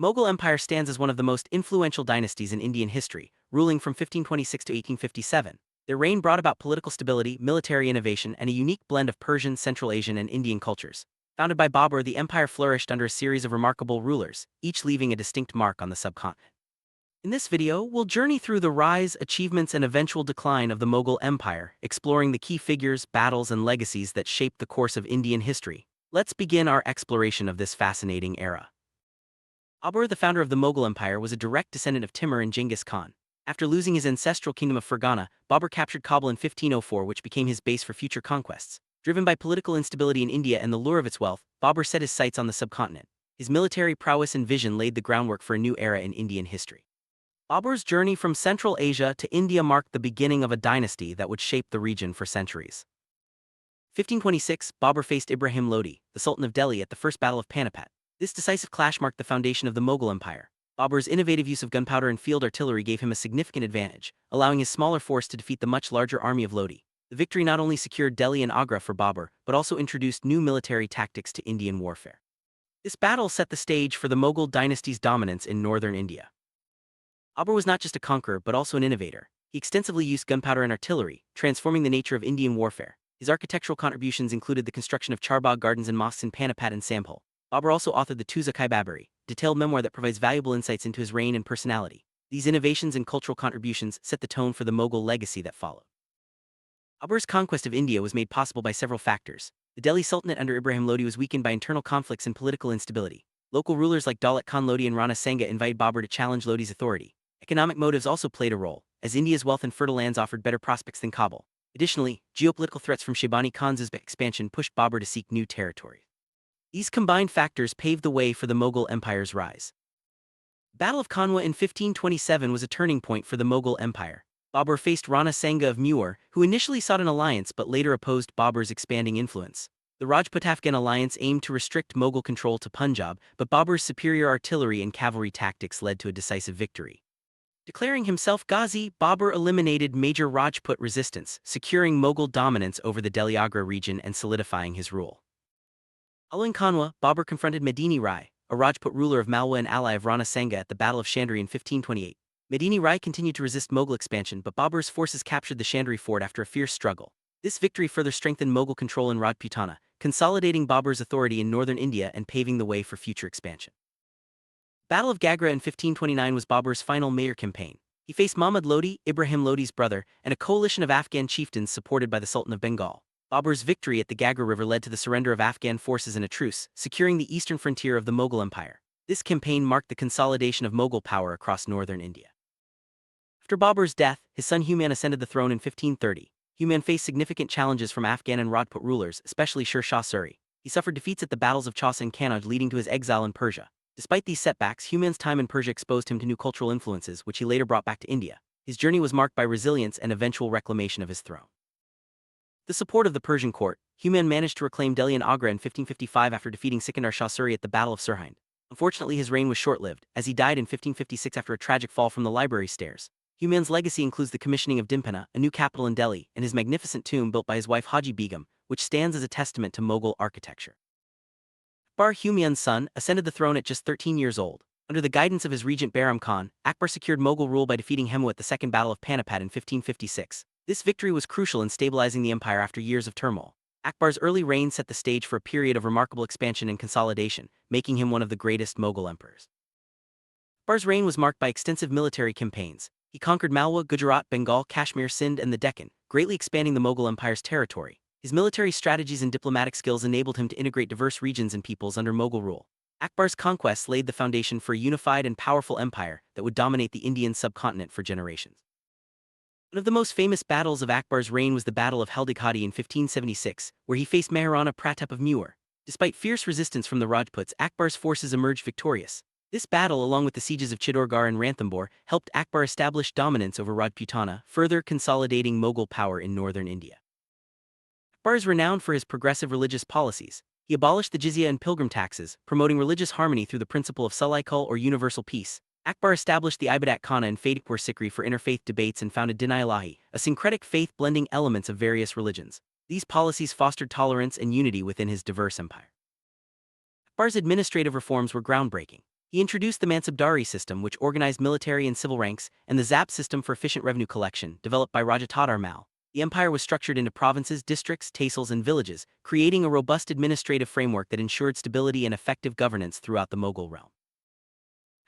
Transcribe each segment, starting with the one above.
Mughal Empire stands as one of the most influential dynasties in Indian history, ruling from 1526 to 1857. Their reign brought about political stability, military innovation, and a unique blend of Persian, Central Asian, and Indian cultures. Founded by Babur, the empire flourished under a series of remarkable rulers, each leaving a distinct mark on the subcontinent. In this video, we'll journey through the rise, achievements, and eventual decline of the Mughal Empire, exploring the key figures, battles, and legacies that shaped the course of Indian history. Let's begin our exploration of this fascinating era. Babur, the founder of the Mughal Empire, was a direct descendant of Timur and Genghis Khan. After losing his ancestral kingdom of Fergana, Babur captured Kabul in 1504, which became his base for future conquests. Driven by political instability in India and the lure of its wealth, Babur set his sights on the subcontinent. His military prowess and vision laid the groundwork for a new era in Indian history. Babur's journey from Central Asia to India marked the beginning of a dynasty that would shape the region for centuries. 1526, Babur faced Ibrahim Lodi, the Sultan of Delhi, at the First Battle of Panipat. This decisive clash marked the foundation of the Mughal Empire. Babur's innovative use of gunpowder and field artillery gave him a significant advantage, allowing his smaller force to defeat the much larger army of Lodi. The victory not only secured Delhi and Agra for Babur, but also introduced new military tactics to Indian warfare. This battle set the stage for the Mughal dynasty's dominance in northern India. Babur was not just a conqueror but also an innovator. He extensively used gunpowder and artillery, transforming the nature of Indian warfare. His architectural contributions included the construction of Charbagh gardens and mosques in Panipat and Sambhal. Babur also authored the Tuzak-i-Babari, detailed memoir that provides valuable insights into his reign and personality. These innovations and cultural contributions set the tone for the Mughal legacy that followed. Babur's conquest of India was made possible by several factors. The Delhi Sultanate under Ibrahim Lodi was weakened by internal conflicts and political instability. Local rulers like Daulat Khan Lodi and Rana Sanga invited Babur to challenge Lodi's authority. Economic motives also played a role, as India's wealth and fertile lands offered better prospects than Kabul. Additionally, geopolitical threats from Shaybani Khan's Uzbek expansion pushed Babur to seek new territory. These combined factors paved the way for the Mughal Empire's rise. Battle of Kanwa in 1527 was a turning point for the Mughal Empire. Babur faced Rana Sanga of Mewar, who initially sought an alliance but later opposed Babur's expanding influence. The Rajput-Afghan alliance aimed to restrict Mughal control to Punjab, but Babur's superior artillery and cavalry tactics led to a decisive victory. Declaring himself Ghazi, Babur eliminated major Rajput resistance, securing Mughal dominance over the Delhi-Agra region and solidifying his rule. Following Kanwa, Babur confronted Medini Rai, a Rajput ruler of Malwa and ally of Rana Sanga, at the Battle of Chandri in 1528. Medini Rai continued to resist Mughal expansion, but Babur's forces captured the Chandri fort after a fierce struggle. This victory further strengthened Mughal control in Rajputana, consolidating Babur's authority in northern India and paving the way for future expansion. Battle of Gagra in 1529 was Babur's final major campaign. He faced Mahmud Lodi, Ibrahim Lodi's brother, and a coalition of Afghan chieftains supported by the Sultan of Bengal. Babur's victory at the Gagra River led to the surrender of Afghan forces in a truce, securing the eastern frontier of the Mughal Empire. This campaign marked the consolidation of Mughal power across northern India. After Babur's death, his son Humayun ascended the throne in 1530. Humayun faced significant challenges from Afghan and Rajput rulers, especially Sher Shah Suri. He suffered defeats at the battles of Chausa and Kannauj, leading to his exile in Persia. Despite these setbacks, Humayun's time in Persia exposed him to new cultural influences, which he later brought back to India. His journey was marked by resilience and eventual reclamation of his throne. With the support of the Persian court, Humayun managed to reclaim Delhi and Agra in 1555 after defeating Sikandar Shah Suri at the Battle of Sirhind. Unfortunately, his reign was short-lived, as he died in 1556 after a tragic fall from the library stairs. Humayun's legacy includes the commissioning of Dimpana, a new capital in Delhi, and his magnificent tomb built by his wife Haji Begum, which stands as a testament to Mughal architecture. Akbar, Humayun's son, ascended the throne at just 13 years old. Under the guidance of his regent Bahram Khan, Akbar secured Mughal rule by defeating Hemu at the Second Battle of Panipat in 1556. This victory was crucial in stabilizing the empire after years of turmoil. Akbar's early reign set the stage for a period of remarkable expansion and consolidation, making him one of the greatest Mughal emperors. Akbar's reign was marked by extensive military campaigns. He conquered Malwa, Gujarat, Bengal, Kashmir, Sindh, and the Deccan, greatly expanding the Mughal Empire's territory. His military strategies and diplomatic skills enabled him to integrate diverse regions and peoples under Mughal rule. Akbar's conquests laid the foundation for a unified and powerful empire that would dominate the Indian subcontinent for generations. One of the most famous battles of Akbar's reign was the Battle of Haldighati in 1576, where he faced Maharana Pratap of Mewar. Despite fierce resistance from the Rajputs, Akbar's forces emerged victorious. This battle, along with the sieges of Chittorgarh and Ranthambore, helped Akbar establish dominance over Rajputana, further consolidating Mughal power in northern India. Akbar is renowned for his progressive religious policies. He abolished the jizya and pilgrim taxes, promoting religious harmony through the principle of Sulaikul or universal peace. Akbar established the Ibadat Khana and Fatehpur Sikri for interfaith debates and founded Din-i-Ilahi, a syncretic faith blending elements of various religions. These policies fostered tolerance and unity within his diverse empire. Akbar's administrative reforms were groundbreaking. He introduced the Mansabdari system, which organized military and civil ranks, and the ZAP system for efficient revenue collection, developed by Raja Tadar Mal. The empire was structured into provinces, districts, tehsils, and villages, creating a robust administrative framework that ensured stability and effective governance throughout the Mughal realm.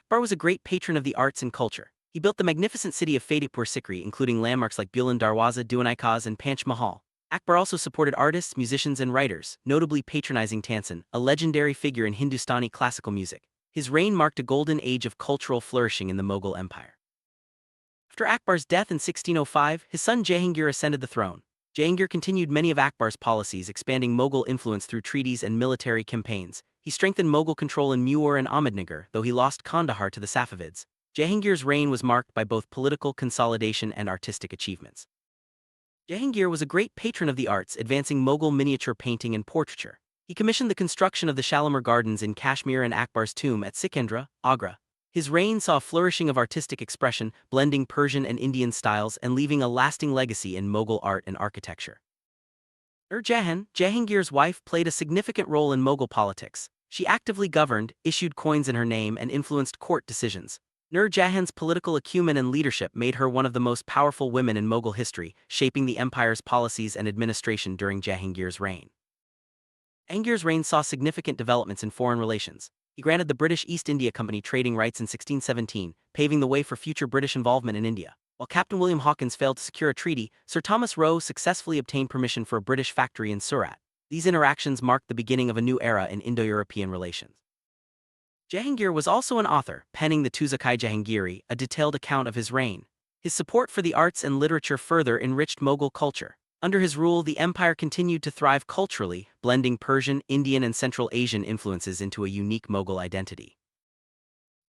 Akbar was a great patron of the arts and culture. He built the magnificent city of Fatehpur Sikri, including landmarks like Buland Darwaza, Diwanai Khas, and Panch Mahal. Akbar also supported artists, musicians, and writers, notably patronizing Tansen, a legendary figure in Hindustani classical music. His reign marked a golden age of cultural flourishing in the Mughal Empire. After Akbar's death in 1605, his son Jahangir ascended the throne. Jahangir continued many of Akbar's policies, expanding Mughal influence through treaties and military campaigns. He strengthened Mughal control in Mewar and Ahmednagar, though he lost Kandahar to the Safavids. Jahangir's reign was marked by both political consolidation and artistic achievements. Jahangir was a great patron of the arts, advancing Mughal miniature painting and portraiture. He commissioned the construction of the Shalimar Gardens in Kashmir and Akbar's tomb at Sikandra, Agra. His reign saw a flourishing of artistic expression, blending Persian and Indian styles and leaving a lasting legacy in Mughal art and architecture. Nur Jahan, Jahangir's wife, played a significant role in Mughal politics. She actively governed, issued coins in her name, and influenced court decisions. Nur Jahan's political acumen and leadership made her one of the most powerful women in Mughal history, shaping the empire's policies and administration during Jahangir's reign. Jahangir's reign saw significant developments in foreign relations. He granted the British East India Company trading rights in 1617, paving the way for future British involvement in India. While Captain William Hawkins failed to secure a treaty, Sir Thomas Roe successfully obtained permission for a British factory in Surat. These interactions marked the beginning of a new era in Indo-European relations. Jahangir was also an author, penning the Tuzakai Jahangiri, a detailed account of his reign. His support for the arts and literature further enriched Mughal culture. Under his rule, the empire continued to thrive culturally, blending Persian, Indian, and Central Asian influences into a unique Mughal identity.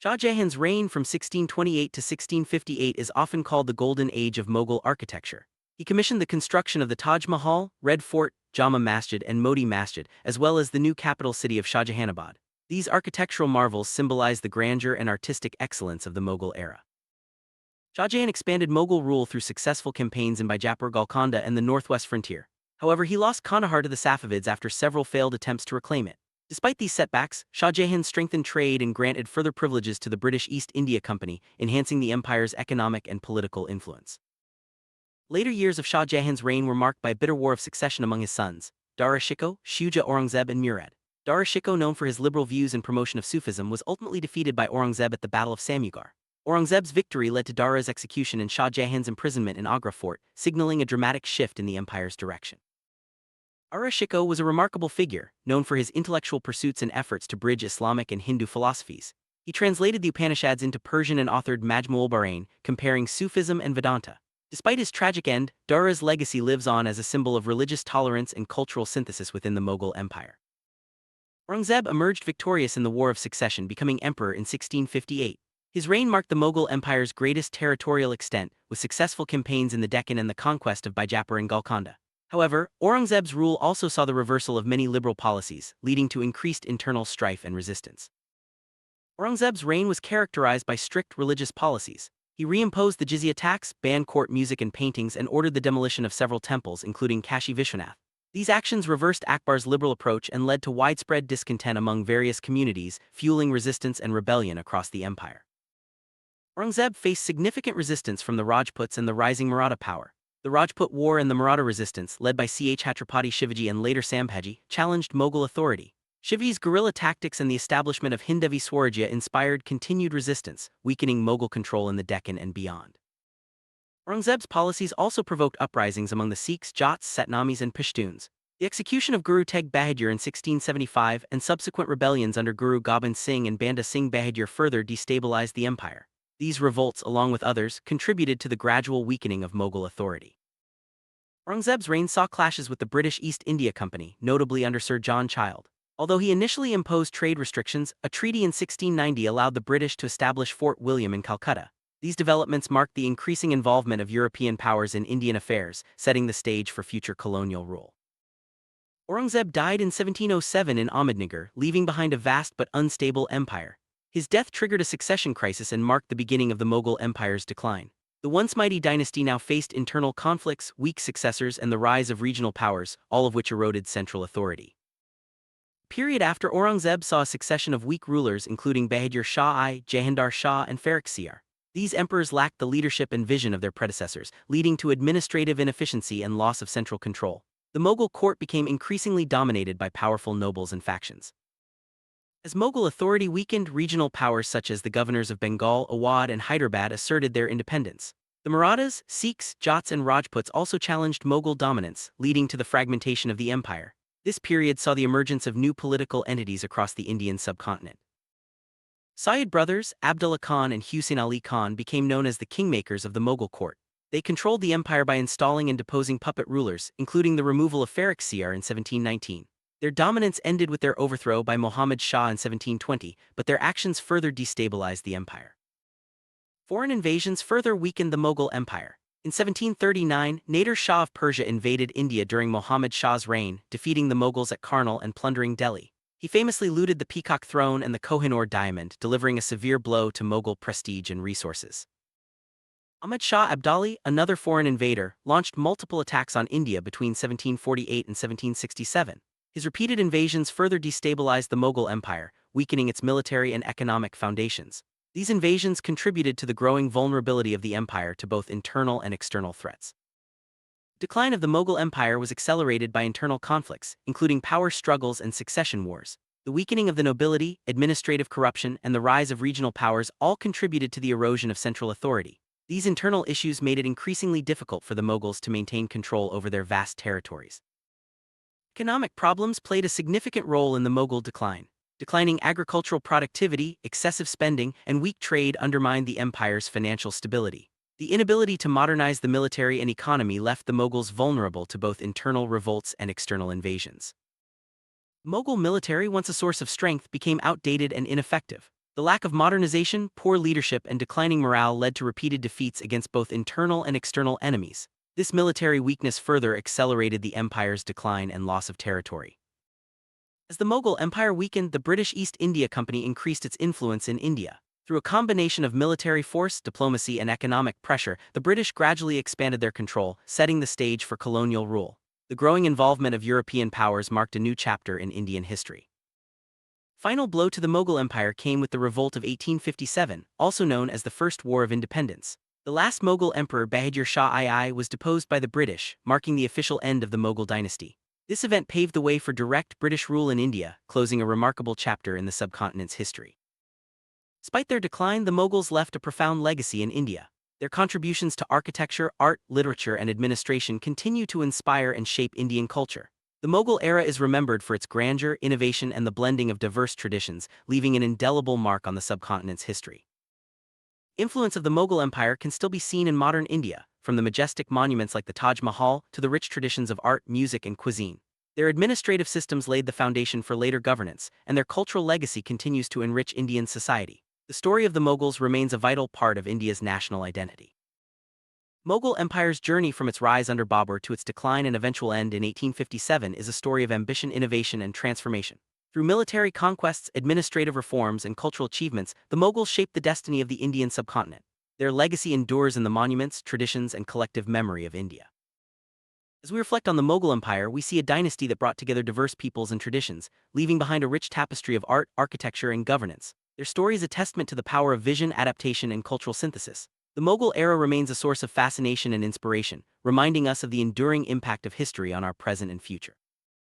Shah Jahan's reign from 1628 to 1658 is often called the Golden Age of Mughal architecture. He commissioned the construction of the Taj Mahal, Red Fort, Jama Masjid, and Moti Masjid, as well as the new capital city of Shahjahanabad. These architectural marvels symbolize the grandeur and artistic excellence of the Mughal era. Shah Jahan expanded Mughal rule through successful campaigns in Bijapur, Golconda, and the northwest frontier. However, he lost Kandahar to the Safavids after several failed attempts to reclaim it. Despite these setbacks, Shah Jahan strengthened trade and granted further privileges to the British East India Company, enhancing the empire's economic and political influence. Later years of Shah Jahan's reign were marked by a bitter war of succession among his sons, Dara Shikoh, Shuja Aurangzeb, and Murad. Dara Shikoh, known for his liberal views and promotion of Sufism, was ultimately defeated by Aurangzeb at the Battle of Samugar. Aurangzeb's victory led to Dara's execution and Shah Jahan's imprisonment in Agra Fort, signaling a dramatic shift in the empire's direction. Dara Shikoh was a remarkable figure, known for his intellectual pursuits and efforts to bridge Islamic and Hindu philosophies. He translated the Upanishads into Persian and authored Majmu'ul Bahrain, comparing Sufism and Vedanta. Despite his tragic end, Dara's legacy lives on as a symbol of religious tolerance and cultural synthesis within the Mughal Empire. Aurangzeb emerged victorious in the War of Succession, becoming emperor in 1658. His reign marked the Mughal Empire's greatest territorial extent, with successful campaigns in the Deccan and the conquest of Bijapur and Golconda. However, Aurangzeb's rule also saw the reversal of many liberal policies, leading to increased internal strife and resistance. Aurangzeb's reign was characterized by strict religious policies. He reimposed the jizya tax, banned court music and paintings, and ordered the demolition of several temples, including Kashi Vishwanath. These actions reversed Akbar's liberal approach and led to widespread discontent among various communities, fueling resistance and rebellion across the empire. Aurangzeb faced significant resistance from the Rajputs and the rising Maratha power. The Rajput War and the Maratha resistance, led by Chhatrapati Shivaji and later Sambhaji, challenged Mughal authority. Shivaji's guerrilla tactics and the establishment of Hindavi Swarajya inspired continued resistance, weakening Mughal control in the Deccan and beyond. Aurangzeb's policies also provoked uprisings among the Sikhs, Jats, Satnamis, and Pashtuns. The execution of Guru Tegh Bahadur in 1675 and subsequent rebellions under Guru Gobind Singh and Banda Singh Bahadur further destabilized the empire. These revolts, along with others, contributed to the gradual weakening of Mughal authority. Aurangzeb's reign saw clashes with the British East India Company, notably under Sir John Child. Although he initially imposed trade restrictions, a treaty in 1690 allowed the British to establish Fort William in Calcutta. These developments marked the increasing involvement of European powers in Indian affairs, setting the stage for future colonial rule. Aurangzeb died in 1707 in Ahmednagar, leaving behind a vast but unstable empire. His death triggered a succession crisis and marked the beginning of the Mughal Empire's decline. The once mighty dynasty now faced internal conflicts, weak successors, and the rise of regional powers, all of which eroded central authority. Period after Aurangzeb saw a succession of weak rulers including Bahadur Shah I, Jahandar Shah and Farrukh Siyar. These emperors lacked the leadership and vision of their predecessors, leading to administrative inefficiency and loss of central control. The Mughal court became increasingly dominated by powerful nobles and factions. As Mughal authority weakened, regional powers such as the governors of Bengal, Awadh and Hyderabad asserted their independence. The Marathas, Sikhs, Jats and Rajputs also challenged Mughal dominance, leading to the fragmentation of the empire. This period saw the emergence of new political entities across the Indian subcontinent. Sayyid brothers, Abdullah Khan and Hussein Ali Khan became known as the kingmakers of the Mughal court. They controlled the empire by installing and deposing puppet rulers, including the removal of Farrukh Siyar in 1719. Their dominance ended with their overthrow by Muhammad Shah in 1720, but their actions further destabilized the empire. Foreign invasions further weakened the Mughal Empire. In 1739, Nader Shah of Persia invaded India during Muhammad Shah's reign, defeating the Mughals at Karnal and plundering Delhi. He famously looted the Peacock Throne and the Kohinoor diamond, delivering a severe blow to Mughal prestige and resources. Ahmad Shah Abdali, another foreign invader, launched multiple attacks on India between 1748 and 1767. His repeated invasions further destabilized the Mughal Empire, weakening its military and economic foundations. These invasions contributed to the growing vulnerability of the empire to both internal and external threats. Decline of the Mughal Empire was accelerated by internal conflicts, including power struggles and succession wars. The weakening of the nobility, administrative corruption, and the rise of regional powers all contributed to the erosion of central authority. These internal issues made it increasingly difficult for the Mughals to maintain control over their vast territories. Economic problems played a significant role in the Mughal decline. Declining agricultural productivity, excessive spending, and weak trade undermined the empire's financial stability. The inability to modernize the military and economy left the Mughals vulnerable to both internal revolts and external invasions. Mughal military, once a source of strength, became outdated and ineffective. The lack of modernization, poor leadership, and declining morale led to repeated defeats against both internal and external enemies. This military weakness further accelerated the empire's decline and loss of territory. As the Mughal Empire weakened, the British East India Company increased its influence in India. Through a combination of military force, diplomacy, and economic pressure, the British gradually expanded their control, setting the stage for colonial rule. The growing involvement of European powers marked a new chapter in Indian history. Final blow to the Mughal Empire came with the Revolt of 1857, also known as the First War of Independence. The last Mughal emperor Bahadur Shah II was deposed by the British, marking the official end of the Mughal dynasty. This event paved the way for direct British rule in India, closing a remarkable chapter in the subcontinent's history. Despite their decline, the Mughals left a profound legacy in India. Their contributions to architecture, art, literature, and administration continue to inspire and shape Indian culture. The Mughal era is remembered for its grandeur, innovation, and the blending of diverse traditions, leaving an indelible mark on the subcontinent's history. Influence of the Mughal Empire can still be seen in modern India, from the majestic monuments like the Taj Mahal to the rich traditions of art, music, and cuisine. Their administrative systems laid the foundation for later governance, and their cultural legacy continues to enrich Indian society. The story of the Mughals remains a vital part of India's national identity. Mughal Empire's journey from its rise under Babur to its decline and eventual end in 1857 is a story of ambition, innovation, and transformation. Through military conquests, administrative reforms, and cultural achievements, the Mughals shaped the destiny of the Indian subcontinent. Their legacy endures in the monuments, traditions, and collective memory of India. As we reflect on the Mughal Empire, we see a dynasty that brought together diverse peoples and traditions, leaving behind a rich tapestry of art, architecture, and governance. Their story is a testament to the power of vision, adaptation, and cultural synthesis. The Mughal era remains a source of fascination and inspiration, reminding us of the enduring impact of history on our present and future.